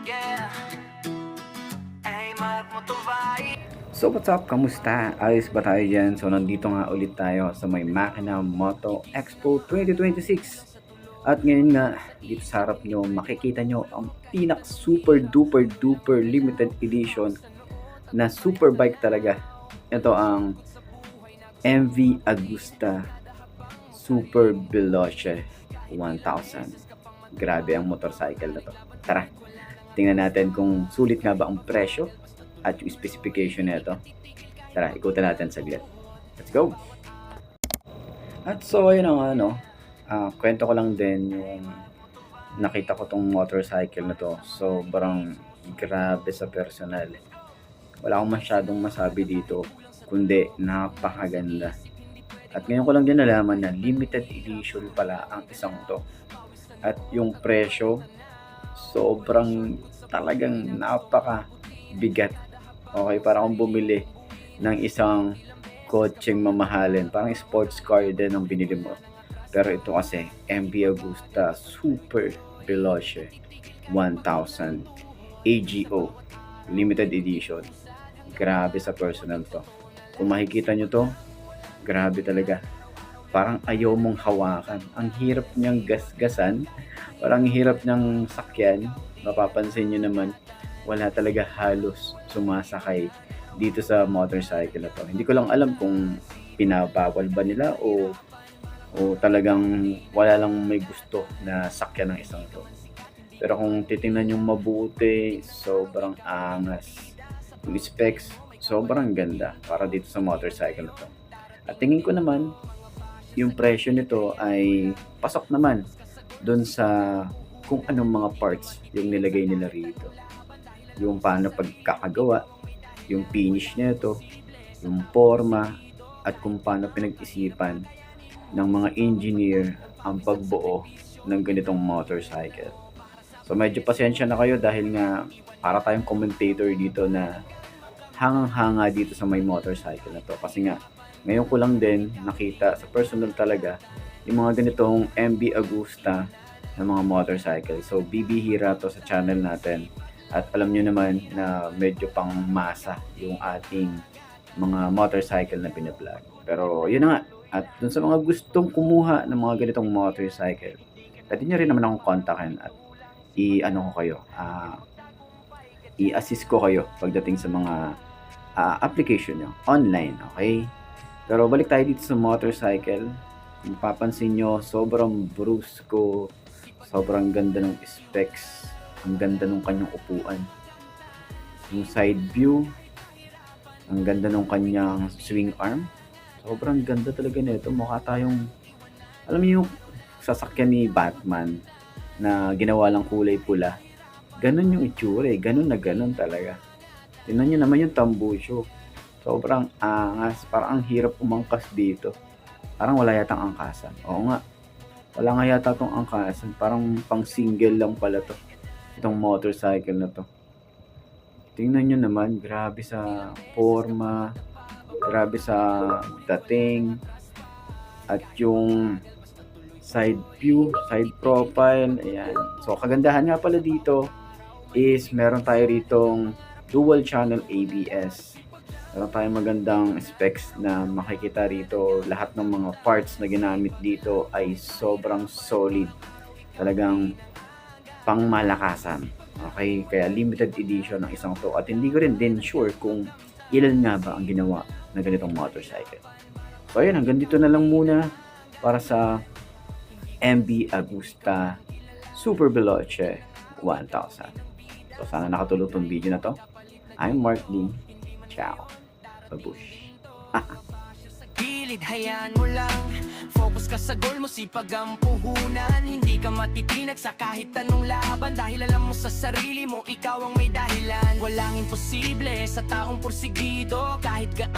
Yeah. Ay, mo to vai. So what's up? Kamusta? Ayos ba tayo dyan? So nandito nga ulit tayo sa may Makina Moto Expo 2026. At ngayon nga, dito sa harap nyo, makikita nyo ang pinak super duper duper limited edition na super bike talaga. Ito ang MV Agusta Super Veloce 1000. Grabe ang motorcycle na to. Tara, tingnan natin kung sulit nga ba ang presyo at yung specification nito. Tara, ikutan natin saglit. Let's go! At so, ayun ang kwento ko lang din yung nakita ko tong motorcycle na to. Sobrang grabe sa personal. Wala akong masyadong masabi dito, kundi napakaganda. At ngayon ko lang din nalaman na limited edition pala ang isang to. At yung presyo, sobrang talagang napaka-bigat. Okay, parang kung bumili ng isang kotseng mamahalin, parang sports car din ang binili mo. Pero ito kasi, MV Agusta Super Veloce 1000 AGO Limited Edition. Grabe sa personal to. Kung makikita nyo to, grabe talaga. Parang ayaw mong hawakan. Ang hirap niyang gasgasan, parang hirap niyang sakyan. Mapapansin nyo naman, wala talaga halos sumasakay dito sa motorcycle na to. Hindi ko lang alam kung pinabawal ba nila o talagang wala lang may gusto na sakyan ng isang to. Pero kung titingnan yung mabuti, sobrang angas. Yung specs, sobrang ganda para dito sa motorcycle na to. At tingin ko naman, yung presyo nito ay pasok naman doon sa kung anong mga parts yung nilagay nila rito. Yung paano pagkakagawa, yung finish nito, yung forma, at kung paano pinag-isipan ng mga engineer ang pagbuo ng ganitong motorcycle. So medyo pasensya na kayo dahil nga para tayong commentator dito na hangang-hanga dito sa may motorcycle na to. Kasi nga, ngayon ko lang din nakita sa personal talaga yung mga ganitong MV Agusta na mga motorcycle. So bibihira to sa channel natin. At alam nyo naman na medyo pang masa yung ating mga motorcycle na pinablog. Pero yun na nga. At dun sa mga gustong kumuha ng mga ganitong motorcycle, pwede nyo rin naman akong kontakin at i-assist ko kayo pagdating sa mga application nyo online, okay? Pero balik tayo dito sa motorcycle. Kung papansin nyo, sobrang brusco, sobrang ganda ng specs, ang ganda ng kanyang upuan. Yung side view, ang ganda ng kanyang swing arm. Sobrang ganda talaga nito. Mukha tayong, alam niyo yung sasakyan ni Batman na ginawa lang kulay pula. Ganon yung itsura eh. Ganon na ganon talaga. Tingnan nyo naman yung tambucho. Sobrang angas. Parang ang hirap umangkas dito. Parang wala yatang angkasan. Oo nga. Wala nga yata tong angkasan. Parang pang single lang pala to. Itong motorcycle na to. Tingnan nyo naman. Grabe sa forma. Grabe sa dating. At yung side view, side profile. Ayan. So kagandahan nga pala dito is meron tayo ritong dual channel ABS. Meron tayong magandang specs na makikita rito. Lahat ng mga parts na ginamit dito ay sobrang solid. Talagang pangmalakasan. Okay? Kaya limited edition ng isang to. At hindi ko rin din sure kung ilan nga ba ang ginawa na ganitong motorcycle. So ayun, hanggang dito na lang muna para sa MV Agusta Super Veloce 1000. So sana nakatulong tong video na to. I'm Mark Lee. Ciao. Babush. Gilid, hayaan mo lang. Focus ka sa goal mo, sipag ang puhunan. Hindi ka matitinag sa kahit anong laban. Dahil alam mo sa sarili mo, ikaw ang may dahilan. Walang imposible sa taong porsigido. Kahit